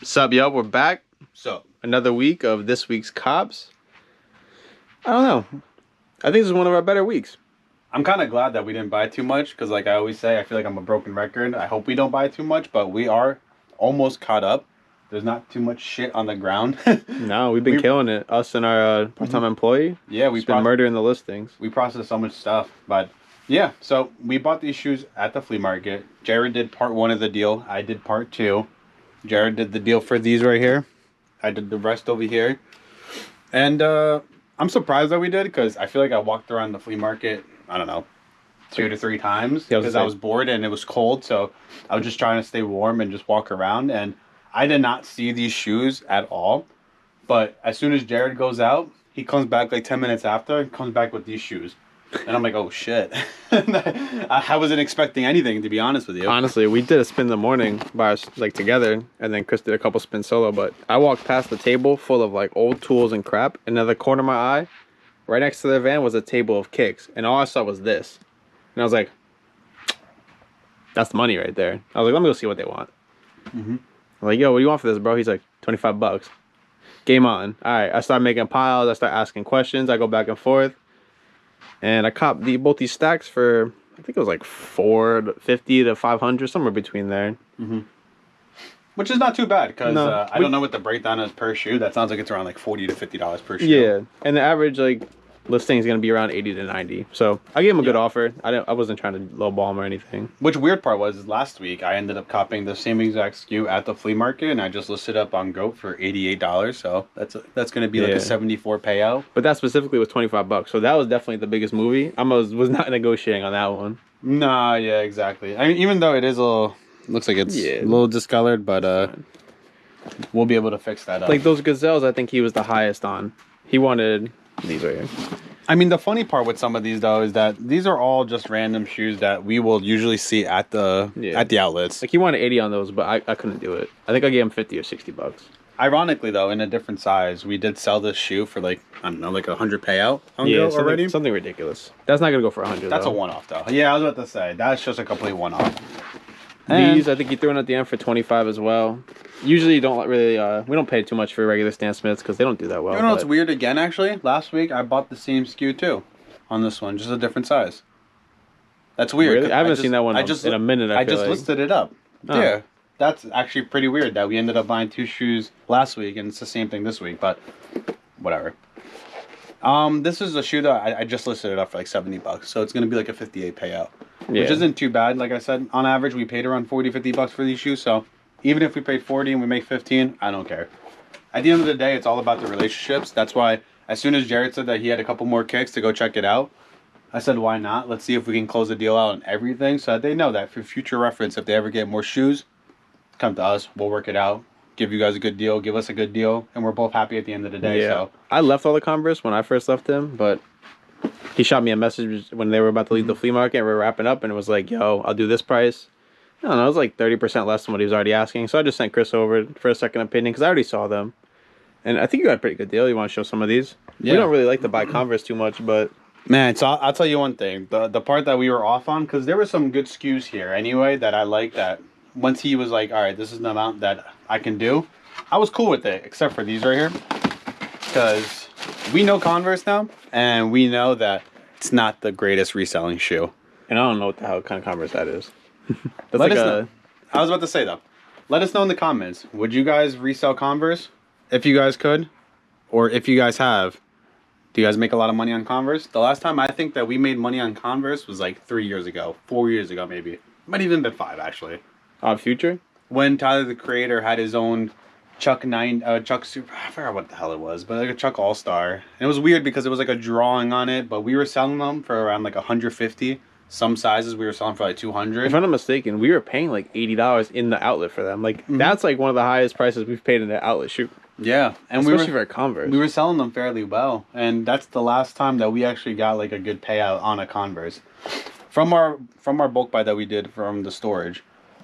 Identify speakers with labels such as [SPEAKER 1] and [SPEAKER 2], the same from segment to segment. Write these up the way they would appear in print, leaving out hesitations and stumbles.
[SPEAKER 1] Sup, yo, we're back.
[SPEAKER 2] So
[SPEAKER 1] Another week of this week's Cops. I don't know. I think this is one of our better weeks.
[SPEAKER 2] I'm kind of glad that we didn't buy too much because, like I always say, I feel like I'm a broken record. I hope we don't buy too much, but we are almost caught up. There's not too much shit on the ground.
[SPEAKER 1] No, we've been killing it. Us and our part-time employee.
[SPEAKER 2] Yeah,
[SPEAKER 1] we've been murdering the listings.
[SPEAKER 2] We processed so much stuff, but yeah. So we bought these shoes at the flea market. Jared did part 1 of the deal. I did part 2. Jared did the deal for these right here. I did the rest over here. And I'm surprised that we did because I feel like I walked around the flea market, I don't know, 2 to 3 times because I was bored and it was cold. So I was just trying to stay warm and just walk around. And I did not see these shoes at all. But as soon as Jared goes out, he comes back like 10 minutes after and comes back with these shoes. And I'm like, oh shit. I wasn't expecting anything, to be honest with you.
[SPEAKER 1] Honestly, we did a spin in the morning by us, like together, and then Chris did a couple spins solo. But I walked past the table full of like old tools and crap, and in the corner of my eye, right next to their van, was a table of kicks, and all I saw was this. And I was like, that's the money right there. I was like, let me go see what they want. I'm like, yo, what do you want for this, bro? He's like, $25. Game on. All right, I start making piles. I start asking questions. I go back and forth. And I copped both these stacks for, I think it was like $450 to $500, somewhere between there.
[SPEAKER 2] Which is not too bad because I don't know what the breakdown is per shoe. That sounds like it's around like $40 to $50 per shoe.
[SPEAKER 1] Yeah, and the average like listing is gonna be around 80 to 90. So I gave him a good offer. I wasn't trying to lowball him or anything.
[SPEAKER 2] Which weird part was last week I ended up copying the same exact SKU at the flea market, and I just listed up on Goat for $88. So that's gonna be like a 74 payout.
[SPEAKER 1] But that specifically was $25. So that was definitely the biggest movie. I was not negotiating on that one.
[SPEAKER 2] Nah, yeah, exactly. I mean, even though it is a little, looks like it's a little discolored, but we'll be able to fix that up.
[SPEAKER 1] Like those gazelles, I think he was the highest on. He wanted these right here.
[SPEAKER 2] I mean, the funny part with some of these though is that these are all just random shoes that we will usually see at the outlets.
[SPEAKER 1] Like he wanted 80 on those, but I couldn't do it. I think I gave him 50 or $60.
[SPEAKER 2] Ironically though, in a different size, we did sell this shoe for like, I don't know, like 100 payout on Go already.
[SPEAKER 1] Something ridiculous. That's not gonna go for 100.
[SPEAKER 2] That's a one-off though. Yeah, I was about to say that's just a complete one-off.
[SPEAKER 1] These I think you threw in at the end for 25 as well. Usually you don't really we don't pay too much for regular Stan Smiths because they don't do that well.
[SPEAKER 2] You know what's weird again? Actually, last week I bought the same SKU too, on this one, just a different size. That's weird.
[SPEAKER 1] Really? I haven't seen that one in a minute. I
[SPEAKER 2] just listed it up. Oh. Yeah, that's actually pretty weird that we ended up buying 2 shoes last week and it's the same thing this week. But whatever. This is a shoe that I just listed it up for like $70, so it's gonna be like a 58 payout, which isn't too bad. Like I said, on average we paid around $40-50 for these shoes, so even if we paid 40 and we make 15, I don't care. At the end of the day, it's all about the relationships. That's why as soon as Jared said that he had a couple more kicks to go check it out, I said, why not? Let's see if we can close the deal out on everything so that they know that for future reference, if they ever get more shoes, come to us, we'll work it out. Give you guys a good deal, give us a good deal, and we're both happy at the end of the day.
[SPEAKER 1] Yeah.
[SPEAKER 2] So
[SPEAKER 1] I left all the Converse when I first left him, but he shot me a message when they were about to leave the flea market and we were wrapping up, and it was like, yo, I'll do this price. I don't know, it was like 30% less than what he was already asking. So I just sent Chris over for a second opinion because I already saw them. And I think you got a pretty good deal. You want to show some of these? Yeah. We don't really like to buy Converse too much, but...
[SPEAKER 2] Man, so I'll tell you one thing. The part that we were off on, because there were some good SKUs here anyway that I liked, that once he was like, all right, this is the amount that I can do, I was cool with it, except for these right here. Because we know Converse now, and we know that it's not the greatest reselling shoe.
[SPEAKER 1] And I don't know what the hell kind of Converse that is.
[SPEAKER 2] That's let like us know. I was about to say though, let us know in the comments. Would you guys resell Converse if you guys could, or if you guys have? Do you guys make a lot of money on Converse? The last time I think that we made money on Converse was like 3 years ago, 4 years ago maybe. Might even been 5 actually.
[SPEAKER 1] Future?
[SPEAKER 2] When Tyler the Creator had his own Chuck Super, I forgot what the hell it was, but like a Chuck All Star. And it was weird because it was like a drawing on it, but we were selling them for around like 150. Some sizes we were selling for like 200.
[SPEAKER 1] If I'm not mistaken, we were paying like $80 in the outlet for them. Like that's like one of the highest prices we've paid in the outlet shoe.
[SPEAKER 2] Yeah, and
[SPEAKER 1] especially for a Converse.
[SPEAKER 2] We were selling them fairly well, and that's the last time that we actually got like a good payout on a Converse. From our bulk buy that we did from the storage,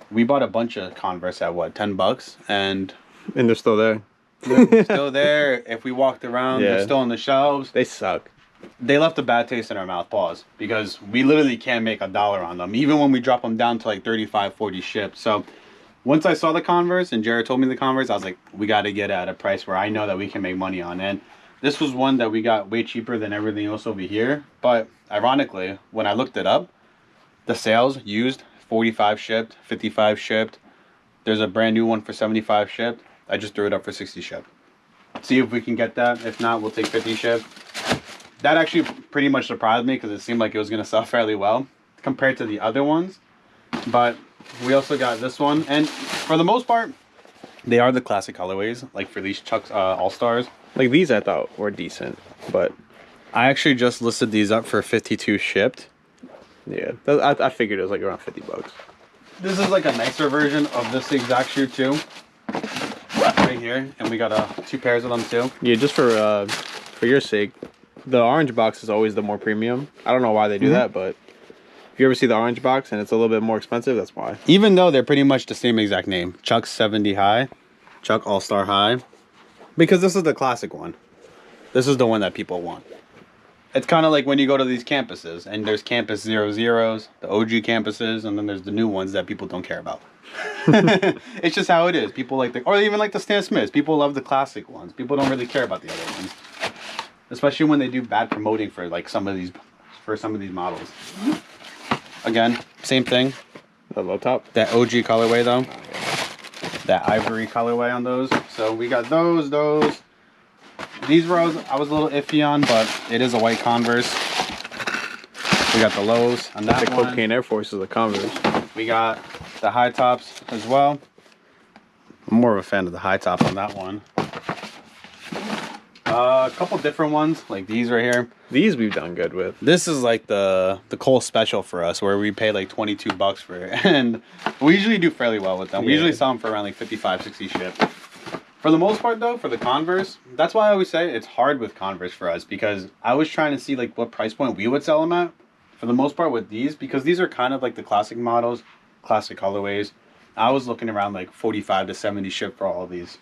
[SPEAKER 2] we bought a bunch of Converse at what, $10, and
[SPEAKER 1] they're still there.
[SPEAKER 2] They're still there. If we walked around, they're still on the shelves.
[SPEAKER 1] They suck.
[SPEAKER 2] They left a bad taste in our mouth, pause, because we literally can't make $1 on them, even when we drop them down to like 35, 40 ships. So once I saw the Converse and Jared told me the Converse, I was like, we got to get at a price where I know that we can make money on. And this was one that we got way cheaper than everything else over here. But ironically, when I looked it up, the sales used 45 shipped, 55 shipped. There's a brand new one for 75 shipped. I just threw it up for 60 shipped. See if we can get that. If not, we'll take 50 shipped. That actually pretty much surprised me because it seemed like it was going to sell fairly well compared to the other ones. But we also got this one. And for the most part, they are the classic colorways, like for these Chuck's All-Stars.
[SPEAKER 1] Like these I thought were decent, but
[SPEAKER 2] I actually just listed these up for 52 shipped.
[SPEAKER 1] Yeah, I figured it was like around 50 bucks.
[SPEAKER 2] This is like a nicer version of this exact shoe too. Right here. And we got 2 pairs of them too.
[SPEAKER 1] Yeah, just for your sake, the orange box is always the more premium. I don't know why they do that, but if you ever see the orange box and it's a little bit more expensive, that's why.
[SPEAKER 2] Even though they're pretty much the same exact name. Chuck 70 High, Chuck All-Star High. Because this is the classic one. This is the one that people want. It's kind of like when you go to these campuses and there's campus 00s, the OG campuses, and then there's the new ones that people don't care about. It's just how it is. People like the, or even like the Stan Smiths. People love the classic ones. People don't really care about the other ones. Especially when they do bad promoting for like some of these models. Again, same thing.
[SPEAKER 1] The low top.
[SPEAKER 2] That OG colorway though. That ivory colorway on those. So we got those. These rows I was a little iffy on, but it is a white Converse. We got the lows on that
[SPEAKER 1] the
[SPEAKER 2] one.
[SPEAKER 1] Cocaine Air Force is a Converse.
[SPEAKER 2] We got the high tops as well. I'm more of a fan of the high top on that one. A couple different ones like these right here.
[SPEAKER 1] These we've done good with.
[SPEAKER 2] This is like the Cole special for us, where we pay like 22 bucks for it, and we usually do fairly well with them. We usually sell them for around like 55, 60 ship. For the most part though, for the Converse, that's why I always say it's hard with Converse for us, because I was trying to see like what price point we would sell them at. For the most part with these, because these are kind of like the classic models, classic colorways, I was looking around like 45 to 70 ship for all of these.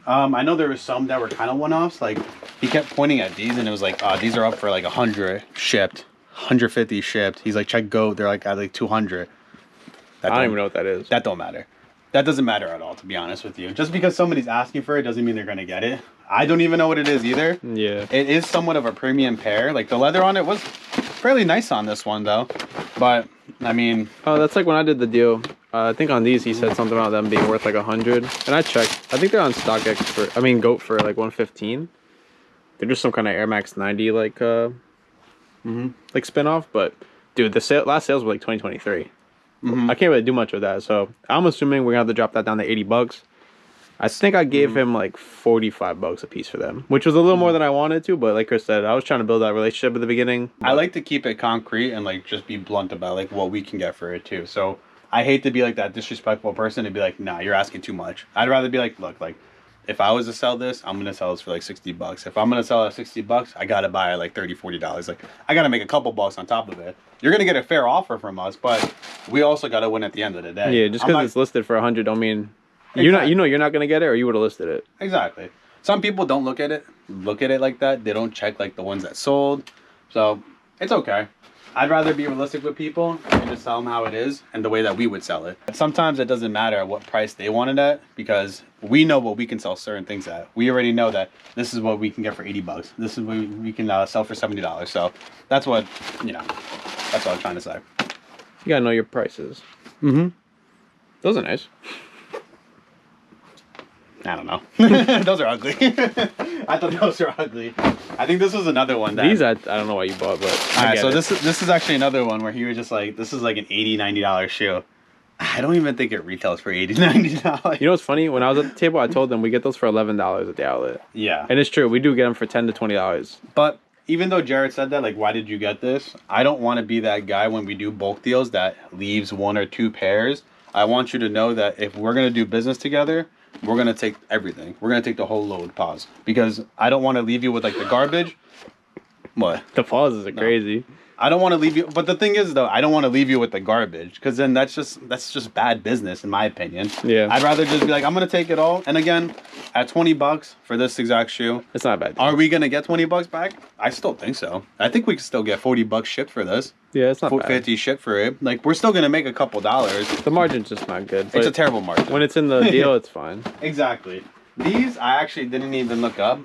[SPEAKER 2] I know there were some that were kind of one-offs. Like he kept pointing at these and it was like, these are up for like 100 shipped, 150 shipped. He's like, check GOAT, they're like at like 200.
[SPEAKER 1] I don't even know what that is.
[SPEAKER 2] That don't matter. That doesn't matter at all, to be honest with you. Just because somebody's asking for it doesn't mean they're going to get it. I don't even know what it is either.
[SPEAKER 1] Yeah.
[SPEAKER 2] It is somewhat of a premium pair. Like the leather on it was fairly nice on this one though. But I mean...
[SPEAKER 1] Oh, that's like when I did the deal. I think on these he said something about them being worth like 100. And I checked. I think they're on StockX for, I mean, GOAT for like 115. They're just some kind of Air Max 90 like like spin-off. But dude, the last sales were like 2023. I can't really do much with that, so I'm assuming we're gonna have to drop that down to 80 bucks. I think I gave him like 45 bucks a piece for them, which was a little more than I wanted to, but like Chris said, I was trying to build that relationship at the beginning.
[SPEAKER 2] I like to keep it concrete and like just be blunt about like what we can get for it too. So I hate to be like that disrespectful person and be like, nah, you're asking too much. I'd rather be like, look, like if I was to sell this, I'm gonna sell this for like 60 bucks. If I'm gonna sell it at 60 bucks, I gotta buy it like $30, $40. Like I gotta make a couple bucks on top of it. You're gonna get a fair offer from us, but we also gotta win at the end of the day.
[SPEAKER 1] Yeah, just because it's listed for 100 don't mean you're not. You know, you're not gonna get it, or you would have listed it.
[SPEAKER 2] Exactly. Some people don't look at it like that. They don't check like the ones that sold. So it's okay. I'd rather be realistic with people and just tell them how it is and the way that we would sell it. Sometimes it doesn't matter at what price they want it at, because we know what we can sell certain things at. We already know that this is what we can get for 80 bucks. This is what we can sell for $70. So that's what, you know, that's what I'm trying to say.
[SPEAKER 1] You gotta know your prices. Those are nice.
[SPEAKER 2] I don't know. Those are ugly. I thought those were ugly. I think this was another one. That,
[SPEAKER 1] these I don't know why you bought, but
[SPEAKER 2] all right, so this is actually another one where he was just like, this is like an $80, $90 shoe. I don't even think it retails for $80, $90.
[SPEAKER 1] You know what's funny? When I was at the table, I told them we get those for $11 at the outlet.
[SPEAKER 2] Yeah.
[SPEAKER 1] And it's true. We do get them for $10 to $20.
[SPEAKER 2] But even though Jared said that, like, why did you get this? I don't want to be that guy when we do bulk deals that leaves 1 or 2 pairs. I want you to know that if we're going to do business together, we're going to take everything. We're going to take the whole load, pause. Because I don't want to leave you with, like, the garbage. What?
[SPEAKER 1] The pauses are crazy.
[SPEAKER 2] I don't want to leave you, but the thing is, though, I don't want to leave you with the garbage, because then that's just bad business, in my opinion.
[SPEAKER 1] Yeah.
[SPEAKER 2] I'd rather just be like, I'm going to take it all. And again, At 20 bucks for this exact shoe.
[SPEAKER 1] It's not bad.
[SPEAKER 2] Are we gonna get 20 bucks back? I still think so. I think we can still get 40 bucks shipped for this.
[SPEAKER 1] Yeah, it's not bad.
[SPEAKER 2] 50 shipped for it. Like, we're still gonna make a couple dollars.
[SPEAKER 1] The margin's just not good.
[SPEAKER 2] It's a terrible margin.
[SPEAKER 1] When it's in the deal, it's fine.
[SPEAKER 2] Exactly. These I actually didn't even look up.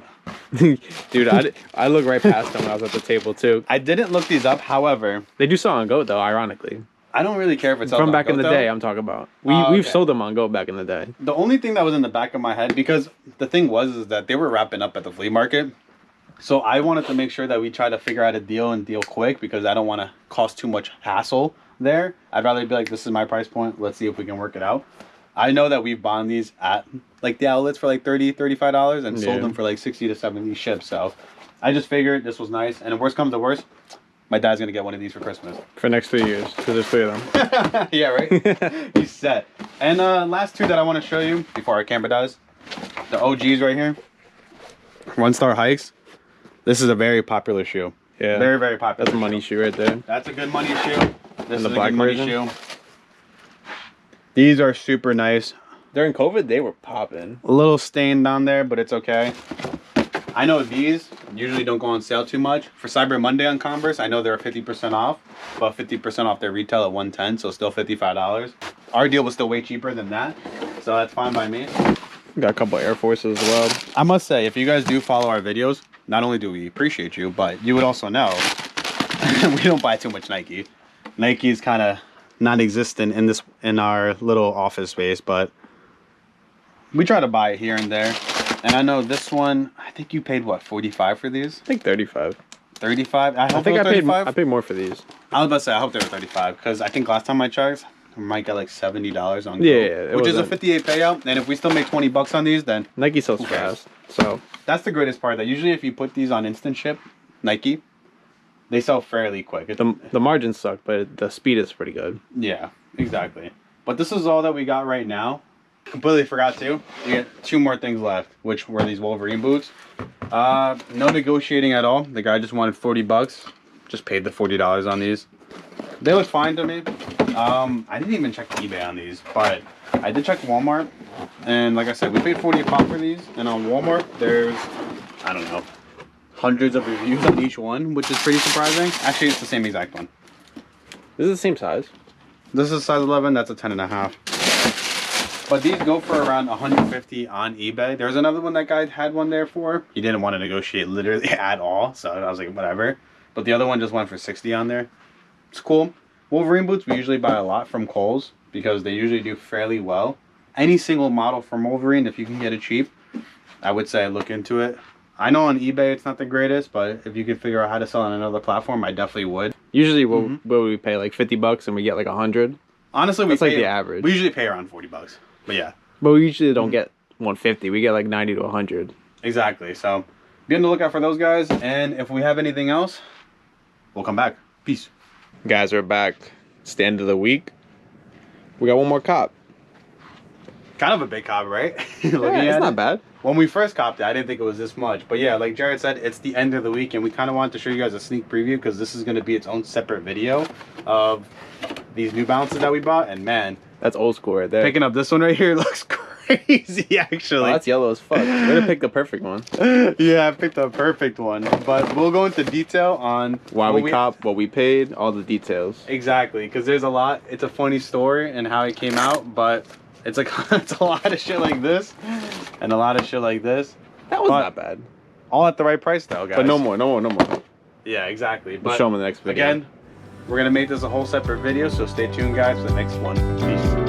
[SPEAKER 1] Dude, I looked right past them when I was at the table too.
[SPEAKER 2] I didn't look these up. However,
[SPEAKER 1] they do sell on GOAT though. Ironically,
[SPEAKER 2] I don't really care if it's
[SPEAKER 1] from back in the
[SPEAKER 2] though.
[SPEAKER 1] day. I'm talking about. We've sold them on GOAT back in the day.
[SPEAKER 2] The only thing that was in the back of my head, because the thing was is that they were wrapping up at the flea market, so I wanted to make sure that we try to figure out a deal and deal quick because I don't want to cause too much hassle there. I'd rather be like, this is my price point. Let's see if we can work it out. I know that we've bought these at like the outlets for like $30, $35 and sold them for like 60 to 70 ships. So I just figured this was nice. And if worst comes to worst, my dad's going to get one of these for Christmas.
[SPEAKER 1] For next 3 years, because there's 3 of them.
[SPEAKER 2] Yeah, right? He's set. And last two that I want to show you before our camera dies. The OGs right here. One Star Hikes. This is a very popular shoe.
[SPEAKER 1] Yeah.
[SPEAKER 2] Very, very popular.
[SPEAKER 1] That's a money shoe right there.
[SPEAKER 2] That's a good money shoe. This
[SPEAKER 1] And the
[SPEAKER 2] is
[SPEAKER 1] black
[SPEAKER 2] a good money
[SPEAKER 1] version?
[SPEAKER 2] shoe. These are super nice.
[SPEAKER 1] During COVID, they were popping.
[SPEAKER 2] A little stained on there, but it's okay. I know these usually don't go on sale too much. For Cyber Monday on Converse, I know they're 50% off, but 50% off their retail at $110, so still $55. Our deal was still way cheaper than that, so that's fine by me.
[SPEAKER 1] Got a couple Air Forces as well.
[SPEAKER 2] I must say, if you guys do follow our videos, not only do we appreciate you, but you would also know we don't buy too much Nike. Nike is kind of non-existent in our little office space, but we try to buy it here and there. And I know this one, I think you paid what, 45 for these?
[SPEAKER 1] I think 35.
[SPEAKER 2] 35? I
[SPEAKER 1] think I paid more for these.
[SPEAKER 2] I was about to say, I hope they were 35 because I think last time I checked, we might get like $70 on Go,
[SPEAKER 1] Yeah,
[SPEAKER 2] which is a 58 payout. And if we still make 20 bucks on these, then
[SPEAKER 1] Nike sells fast. So
[SPEAKER 2] that's the greatest part. That usually if you put these on instant ship, Nike, they sell fairly quick.
[SPEAKER 1] The margins suck, but the speed is pretty good.
[SPEAKER 2] Yeah, exactly. But this is all that we got right now. Completely forgot to. We got 2 more things left, which were these Wolverine boots. No negotiating at all. The guy just wanted 40 bucks. Just paid the $40 on these. They look fine to me. I didn't even check eBay on these, but I did check Walmart. And like I said, we paid 40 a pop for these. And on Walmart, there's, I don't know, hundreds of reviews on each one, which is pretty surprising. Actually, it's the same exact one.
[SPEAKER 1] This is the same size.
[SPEAKER 2] This is size 11. That's a 10.5. But these go for around 150 on eBay. There's another one that guy had one there for. He didn't want to negotiate literally at all, so I was like, whatever. But the other one just went for 60 on there. It's cool. Wolverine boots, we usually buy a lot from Kohl's because they usually do fairly well. Any single model from Wolverine, if you can get it cheap, I would say look into it. I know on eBay it's not the greatest, but if you could figure out how to sell on another platform, I definitely would.
[SPEAKER 1] Usually, what we pay like 50 bucks and we get like 100.
[SPEAKER 2] Honestly,
[SPEAKER 1] that's like the average.
[SPEAKER 2] We usually pay around 40 bucks. But yeah.
[SPEAKER 1] But we usually don't get 150. We get like 90 to 100.
[SPEAKER 2] Exactly. So be on the lookout for those guys. And if we have anything else, we'll come back. Peace.
[SPEAKER 1] Guys, we're back. It's the end of the week. We got one more cop.
[SPEAKER 2] Kind of a big cop, right?
[SPEAKER 1] It's not bad.
[SPEAKER 2] When we first copped it, I didn't think it was this much. But yeah, like Jared said, it's the end of the week. And we kind of wanted to show you guys a sneak preview because this is going to be its own separate video of these New Balances that we bought. And man,
[SPEAKER 1] that's old school right there.
[SPEAKER 2] Picking up this one right here looks crazy, actually.
[SPEAKER 1] Oh, that's yellow as fuck. We're gonna pick the perfect one.
[SPEAKER 2] Yeah, I picked the perfect one. But we'll go into detail on
[SPEAKER 1] why we copped, what we paid, all the details.
[SPEAKER 2] Exactly, because there's a lot. It's a funny story and how it came out, but it's like it's a lot of shit like this and a lot of shit like this.
[SPEAKER 1] That was not bad.
[SPEAKER 2] All at the right price, though, guys.
[SPEAKER 1] But no more.
[SPEAKER 2] Yeah, exactly.
[SPEAKER 1] We'll show them in the next video.
[SPEAKER 2] Again, we're gonna make this a whole separate video, so stay tuned, guys, for the next one. Peace.